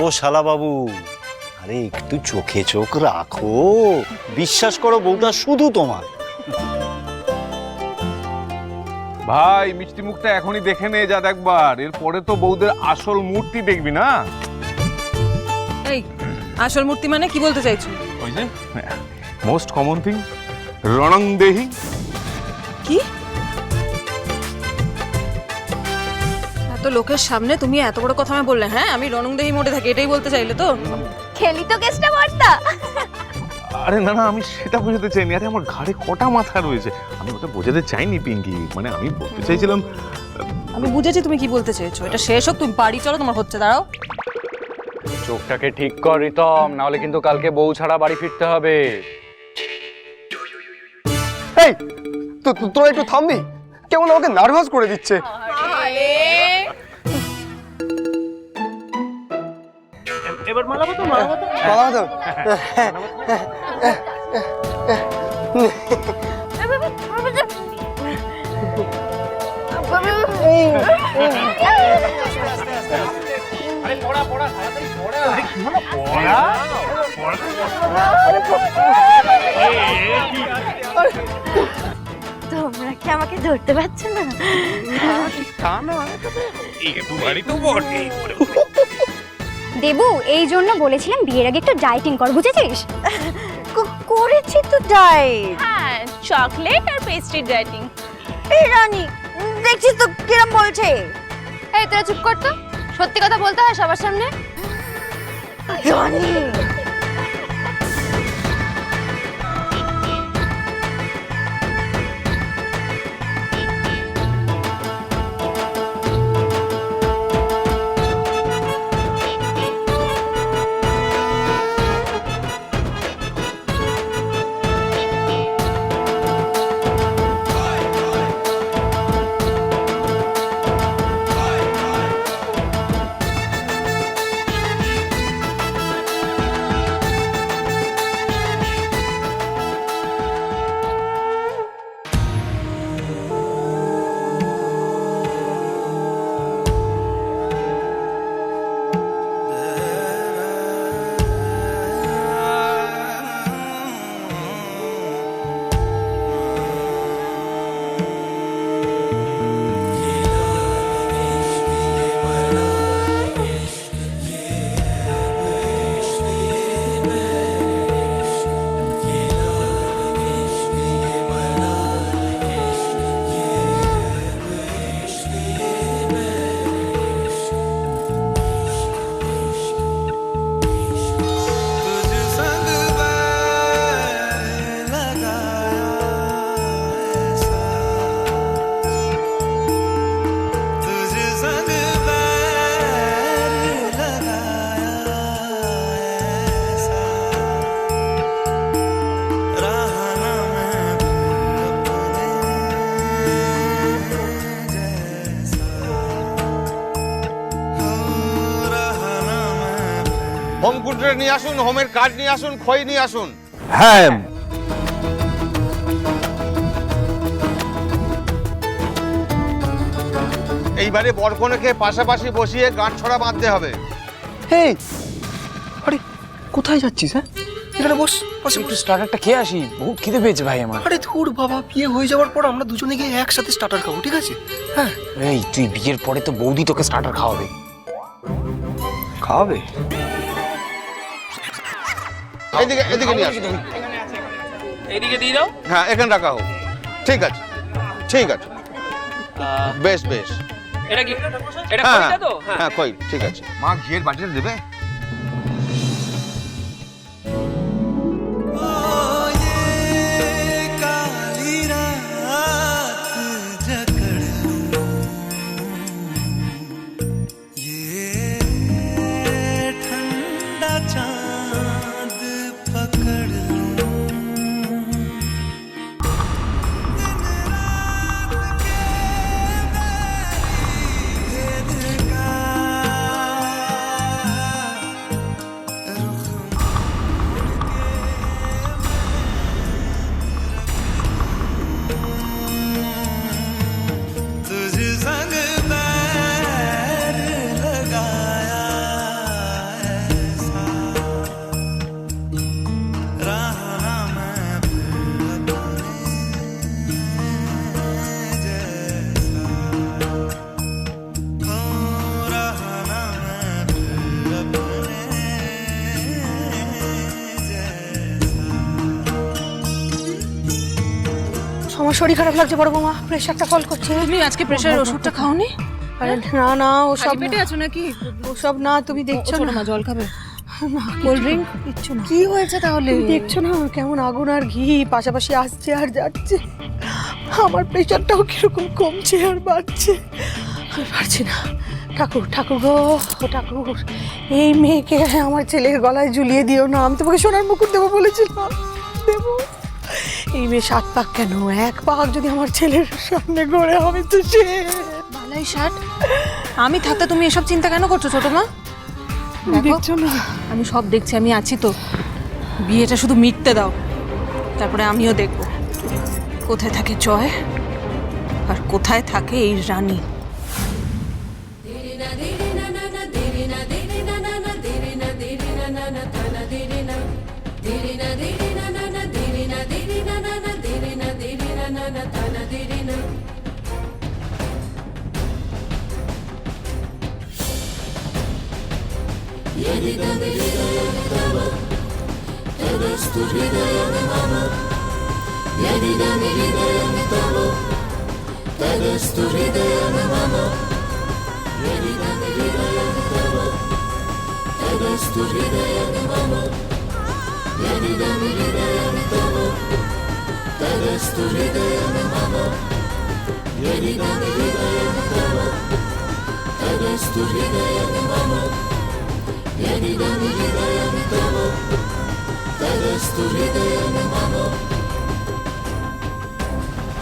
ও শালা বাবু, আরে একটু চোখে চোখ রাখো, বিশ্বাস করো বউটা শুধু তোমার। ভাই মিষ্টি মুখটা এখনই দেখে নে যা দেখবার, এরপরে তো বউদের আসল মূর্তি দেখবি না। এই আসল মূর্তি মানে কি বলতে চাইছো? ওই যে মোস্ট কমন থিং, রণংদেহী। কি এত লোকের সামনে তুমি এত বড় কথা আমায় বললে? হ্যাঁ, আমি রণংদেহী মোড়ে থাকি, এটাই বলতে চাইলে তো? খেলি তো কেসটা বর্তা। আরে না না, আমি সেটা বোঝাতে চাইনি। আরে আমার ঘাড়ে কটা মাথা রয়েছে, আমি ওটা বোঝাতে চাইনি পিঙ্কি। মানে আমি বলতে চাইছিলাম, আমি বুঝেছি তুমি কি বলতে চেয়েছো। এটা শেষ হোক, তুমি বাড়ি চলো, তোমার হচ্ছে। দাঁড়াও, চোখটাকে ঠিক কর রিতম, না হলে কিন্তু কালকে বউ ছাড়া বাড়ি ফিরতে হবে। এই তোরা একটু থামবি? কেমন আমাকে নার্ভাস করে দিচ্ছে। এবার মালাবো তো, মালাবো তো। মালাবো তো? তোমরা কি আমাকে ধরতে পারছো না? দেবু, এই জন্য বলেছিলাম বিয়ের আগে একটু ডায়েটিং কর, বুঝেছিস? করেছি তো ডায়েট। হ্যাঁ, চকলেট আর পেস্ট্রি ডায়েটিং। এই রানী, দেখছিস তো কিরম বলছে। এই তোরা চুপ কর তো, সত্যি কথা বলতে হয় সবার সামনে। রানী হোম কুটরে নিয়ে আসুন, হোমের কার্ড নিয়ে আসুন, খই নিয়ে আসুন। হ্যাঁ, এইবারে বরকনেকে পাশাপাশি বসিয়ে গাঁট ছড়া বাঁধতে হবে। এই আরে কোথায় যাচ্ছিস? হ্যাঁ, এখানে বস, একটু স্টার্টারটা খেয়ে আসি, বহুত খিদে পেয়েছে ভাই আমার। আরে ধুর বাবা, বিয়ে হয়ে যাওয়ার পর আমরা দুজনে গিয়ে একসাথে স্টার্টার খাবো, ঠিক আছে? হ্যাঁ। এই তুই বিয়ের পরে তো বৌদি তোকে স্টার্টার খাওয়াবে। খাওয়াবে? এদিকে এদিকে নিয়ে আসুন। এইদিকে দিয়ে দাও। হ্যাঁ, এখানে রাখা হোক। ঠিক আছে, ঠিক আছে, বেশ বেশ। এটা কি? এটা হ্যাঁ খইটা তো? হ্যাঁ, খই, ঠিক আছে। মা ঘিয়ের বাটিটা দেবে? আমার শরীর খারাপ লাগছে বড় বৌমা, প্রেশারটা কল করছে। তুমি আজকে প্রেশারের ওষুধটা খাওনি? আরে না না, ওসব খালি পেটে আছো নাকি? ওসব না, তুমি দেখছো ছোট না? মা জল খাবে? কোল্ড ড্রিঙ্ক কিচ্ছু না। কি হয়েছে তাহলে? তুমি দেখছো না কেমন আগুন আর ঘি পাশাপাশি আসছে আর যাচ্ছে? আমার প্রেশারটাও কিরকম কমছে আর বাড়ছে, আমি পারছি না। ঠাকুর ঠাকুর গো, ও ঠাকুর, এই মেয়েকে আমার ছেলের গলায় ঝুলিয়ে দিও না। আমি তোমাকে সোনার মুকুট দেবো বলেছিলাম, দেবো। এই মেয়ে 7 পাক কেন, 1 পাক যদি আমার ছেলের সামনে গড়ে, আমি তো বালাই ষাট। আমি থাকতে তুমি এসব চিন্তা কেন করছো ছোট মা? দেখছো না? আমি সব দেখছি, আমি আছি তো। বিয়েটা শুধু মিটতে দাও, তারপরে আমিও দেখব কোথায় থাকে জয় আর কোথায় থাকে এই রানী।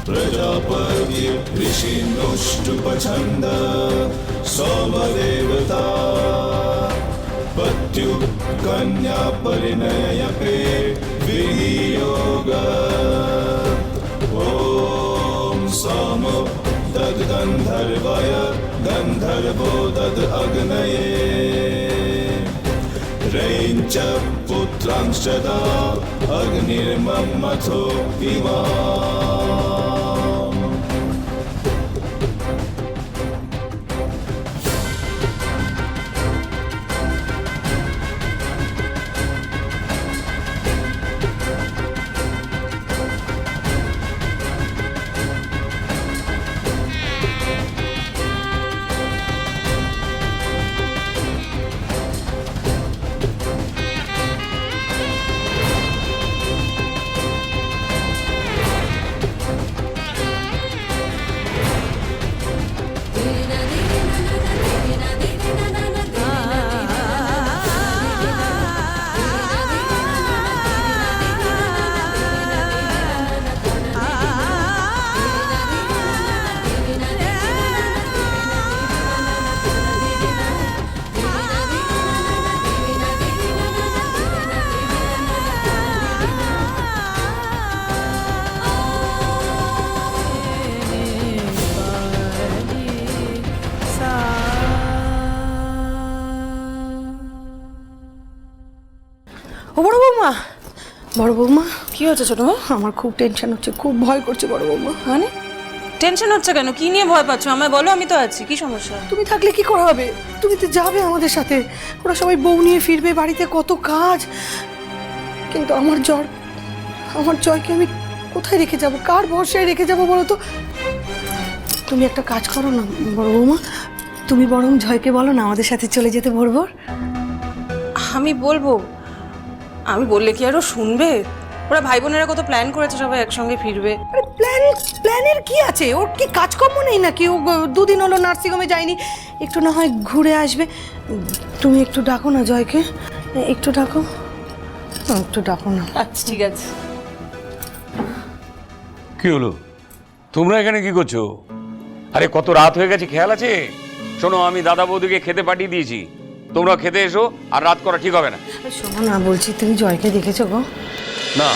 प्रजापति ऋषिनुष्टुपछन्द सोमदेवता पत्यु कन्या परिणयपे विनियोग ॐ सोम तद्गन्धर्वय गन्धर्वो तद् रैञ्च पुत्रांश्च दा अग्निर्मन्मथो इमा। ও বড় বৌমা, বড় বৌমা, কি হচ্ছে ছোট মা? আমার খুব টেনশন হচ্ছে, খুব ভয় করছে বড় বৌমা। মানে টেনশন হচ্ছে কেন? কি নিয়ে ভয় পাচ্ছ? আমায় বলো, আমি তো আছি। কি সমস্যা? তুমি থাকলে কি করা হবে? তুমি তো যাবে আমাদের সাথে, ওরা সবাই বউ নিয়ে ফিরবে, বাড়িতে কত কাজ। কিন্তু আমার জয়কে আমি কোথায় রেখে যাব, কার ভরসায় রেখে যাব বলো তো? তুমি একটা কাজ করো না বড় বৌমা, তুমি বরং জয়কে বলো না আমাদের সাথে চলে যেতে ভোর ভোর। আমি বলবো? আমি বললে কি আরো শুনবে? ওরা ভাই বোনেরা কত প্ল্যান করেছে, সবাই একসঙ্গে ফিরবে। আরে প্ল্যানের কি আছে? ওর কি কাজকর্ম নেই নাকি? ও 2 দিন হলো নার্সিংহোমে যায়নি, একটু না হয় ঘুরে আসবে। তুমি একটু ডাকো না জয়কে, একটু ডাকো, একটু ডাকো না। আচ্ছা ঠিক আছে। কি হলো, তোমরা এখানে কি করছো? আরে কত রাত হয়ে গেছে, খেয়াল আছে? শোনো, আমি দাদা বৌদিকে খেতে পাঠিয়ে দিয়েছি, তোমরা খেতে এসো, আর রাত করা ঠিক হবে না। শোনো না, বলছি তুমি জয়কে দেখেছো গো? না।